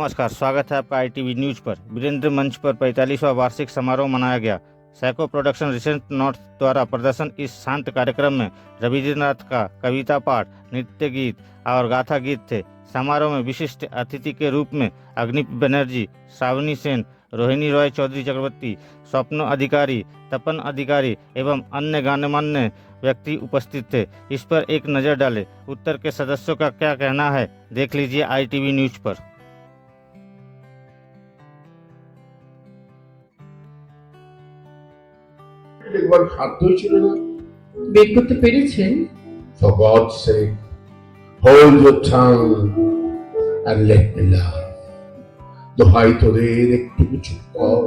नमस्कार, स्वागत है आपका आईटीवी न्यूज पर। वीरेंद्र मंच पर 45वां वार्षिक समारोह मनाया गया। सैको प्रोडक्शन रिसेंट नॉर्थ द्वारा प्रदर्शन इस शांत कार्यक्रम में रविंद्रनाथ का कविता पाठ, नृत्य गीत और गाथा गीत थे। समारोह में विशिष्ट अतिथि के रूप में अग्निप बनर्जी, श्रावणी सेन, रोहिणी रॉय चौधरी चक्रवर्ती, स्वप्न अधिकारी, तपन अधिकारी एवं अन्य गणमान्य व्यक्ति उपस्थित थे। इस पर एक नज़र डालें। उत्तर के सदस्यों का क्या कहना है, देख लीजिए आईटीवी न्यूज पर। একবার খাদ্য ছিল না, বের করতে পেরেছেন? For God's sake, hold your tongue and let me laugh. দোহাই তোদের একটু চুপ কর।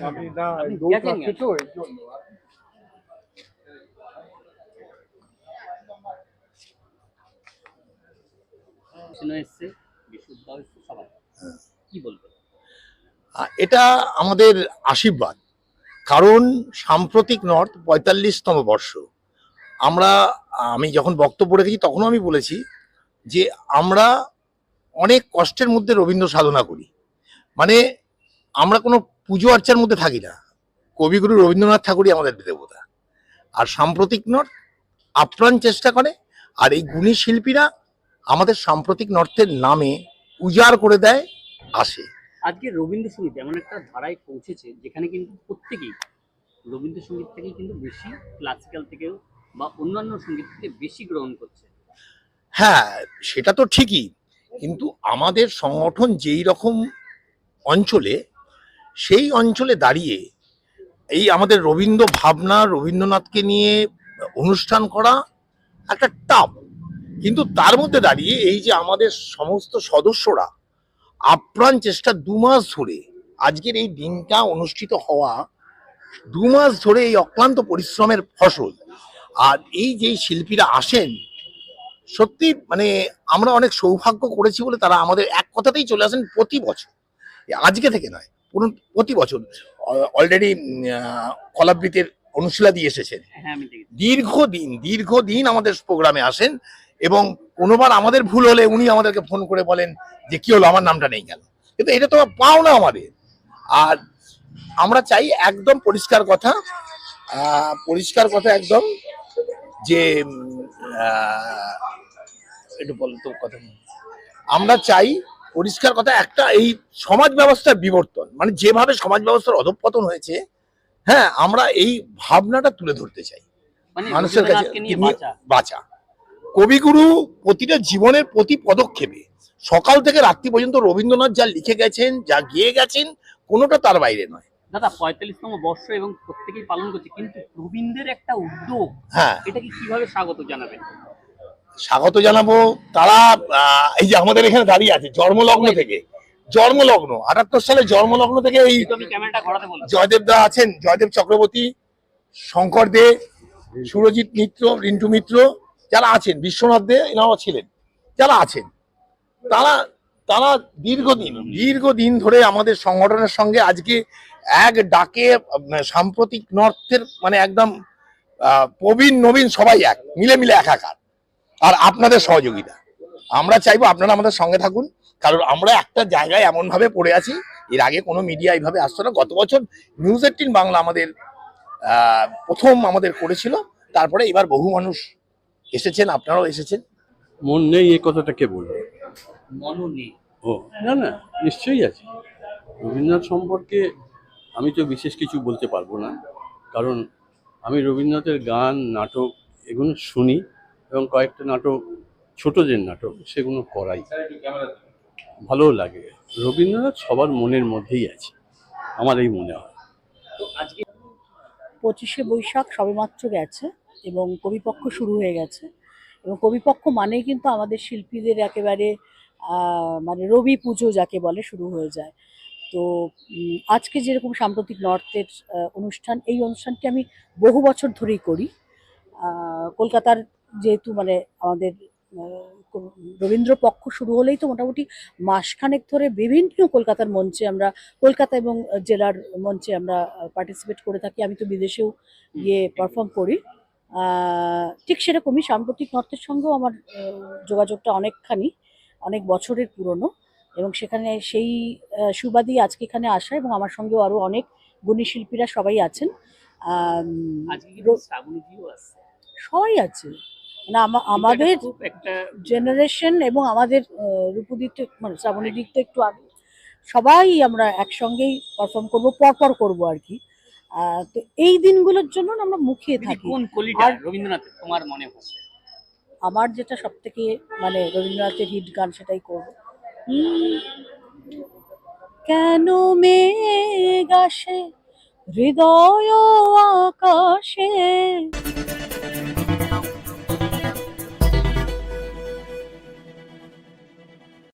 আমি না দৌড় লাগছে তো এই জন্য। এটা আমাদের আশীর্বাদ, কারণ সাম্প্রতিক নর্থ ৪৫তম বর্ষ। আমি যখন বক্তব্য রেখেছি তখনও আমি বলেছি যে আমরা অনেক কষ্টের মধ্যে রবীন্দ্র সাধনা করি, মানে আমরা কোনো পুজো আর্চার মধ্যে থাকি না। কবিগুরু রবীন্দ্রনাথ ঠাকুরই আমাদের দেবতা। আর সাম্প্রতিক নর্থ আপ্রাণ চেষ্টা করে, আর এই গুণী শিল্পীরা আমাদের সাম্প্রতিক নর্থের নামে উজাড় করে দেয় আসে। আজকে রবীন্দ্রসঙ্গীত এমন একটা ধারায় পৌঁছেছে যেখানে কিন্তু প্রত্যেকেই রবীন্দ্রসঙ্গীত থেকে কিন্তু বেশি, ক্লাসিক্যাল থেকেও বা অন্যান্য সঙ্গীত থেকে বেশি গ্রহণ করছে। হ্যাঁ, সেটা তো ঠিকই, কিন্তু আমাদের সংগঠন যেই রকম অঞ্চলে, সেই অঞ্চলে দাঁড়িয়ে এই আমাদের রবীন্দ্র ভাবনা, রবীন্দ্রনাথকে নিয়ে অনুষ্ঠান করা একটা টাফ। কিন্তু তার মধ্যে দাঁড়িয়ে এই যে আমাদের সমস্ত সদস্যরা আপ্রাণ চেষ্টা ২ মাস ধরে, আজকের এই দিনটা অনুষ্ঠিত হওয়া ২ মাস ধরে এই অক্লান্ত পরিশ্রমের ফসল। আর এই যে শিল্পীরা আসেন, সত্যি মানে আমরা অনেক সৌভাগ্য করেছি বলে তারা আমাদের এক কথাতেই চলে আসেন প্রতি বছর। আজকে থেকে নয়, প্রতি বছর। অলরেডি কলাবৃতের অনুশীলা দিয়ে এসেছেন। দীর্ঘদিন আমাদের প্রোগ্রামে আসেন, এবং কোনোবার আমাদের ভুল হলে উনি আমাদেরকে ফোন করে বলেন যে কি হলো, আমার নামটা নেই কেন। কিন্তু এটা তো পাও না আমাদের। আর আমরা চাই একদম পরিষ্কার কথা একদম, যে একটু বলতো কথা, আমরা চাই পরিষ্কার কথা একটা, এই সমাজ ব্যবস্থার বিবর্তন, মানে যেভাবে সমাজ ব্যবস্থার অধঃপতন হয়েছে, হ্যাঁ, আমরা এই ভাবনাটা তুলে ধরতে চাই মানুষের কাছে। বাঁচা কবিগুরু প্রতিটা জীবনের প্রতি পদক্ষেপে সকাল থেকে রাত্রি পর্যন্ত রবীন্দ্রনাথ যা লিখে গেছেন, যা গেয়ে গেছেন, কোনোটা তার বাইরে নয়। দাদা ৪৫তম বর্ষ এবং প্রত্যেকেই পালন করছে, কিন্তু রবীন্দ্রের একটা উদ্যোগ, হ্যাঁ, এটাকে কিভাবে স্বাগত জানাবেন? স্বাগত জানাবো তারা এই যে আমাদের এখানে দাঁড়িয়ে আছে, জন্মলগ্ন ৭৮ সালে জন্মলগ্ন থেকে এই জয়দেব দা আছেন, জয়দেব চক্রবর্তী, শঙ্কর দে, সুরজিৎ মিত্র, রিন্টু মিত্র, যারা আছেন, বিশ্বনাথ দে এনারাও ছিলেন, যারা আছেন, তারা দীর্ঘদিন ধরে আমাদের সংগঠনের সঙ্গে আজকে এক ডাকে সাম্প্রতিক নর্থের মানে একদম প্রবীণ নবীন সবাই এক মিলে একাকার। আর আপনাদের সহযোগিতা আমরা চাইবো, আপনারা আমাদের সঙ্গে থাকুন, কারণ আমরা একটা জায়গায় এমন ভাবে পড়ে আছি, এর আগে কোনো মিডিয়া এইভাবে আসতো না। গত বছর নিউজ ১৮ বাংলা আমাদের প্রথম আমাদের করেছিল, তারপরে এবার বহু মানুষ এসেছেন, আপনারাও এসেছেন। মন নেই এই কথাটা কে বলবে? মনও নেই। ও না, নিশ্চয়ই আছে। রবীন্দ্রনাথ সম্পর্কে আমি তো বিশেষ কিছু বলতে পারবো না, কারণ আমি রবীন্দ্রনাথের গান, নাটক এগুলো শুনি, এবং কয়েকটা নাটক, ছোটদের নাটক, সেগুলো করাই, ভালো লাগে। রবীন্দ্রনাথ সবার মনের মধ্যেই আছে, আমার এই মনে হয়। আজকে ২৫শে বৈশাখ সবেমাত্র গেছে এবং কবিপক্ষ শুরু হয়ে গেছে, এবং কবিপক্ষ মানেই কিন্তু আমাদের শিল্পীদের একেবারে মানে রবি পুজো যাকে বলে শুরু হয়ে যায়। তো আজকে যেরকম সাম্প্রতিক নর্থের অনুষ্ঠান, এই অনুষ্ঠানটি আমি বহু বছর ধরেই করি। কলকাতার যেহেতু মানে আমাদের রবীন্দ্র পক্ষ শুরু হলেই তো মোটামুটি মাসখানেক ধরে বিভিন্ন কলকাতার মঞ্চে আমরা, কলকাতা এবং জেলার মঞ্চে আমরা পার্টিসিপেট করে থাকি। আমি তো বিদেশেও গিয়ে পারফর্ম করি। ঠিক সেরকমই সাম্প্রতিক নর্তের সঙ্গেও আমার যোগাযোগটা অনেকখানি, অনেক বছরের পুরনো, এবং সেখানে সেই সুবাদই আজকে এখানে আসা, এবং আমার সঙ্গেও আরও অনেক গুণী শিল্পীরা সবাই আছেন। আজকে কিন্তু শ্রাবণীজিও আছে। সবাই আছে, মানে আমাদের খুব একটা জেনারেশন এবং আমাদের রূপদীপ্ত মানে শ্রাবণীদিক তো একটু আগে, সবাই আমরা একসঙ্গেই পারফর্ম করব, পরপর করব আর কি। তো এই দিনগুলোর জন্য না আমরা মুখিয়ে দিদি, থাকি। কোন কলিটা আর- রবীন্দ্রনাথ তোমার মনে হচ্ছে? আমার যেটা সব থেকে মানে রবীন্দ্রনাথের হিট গান সেটাই করব। হুম, কেন মেঘ আসে হৃদয় আকাশে,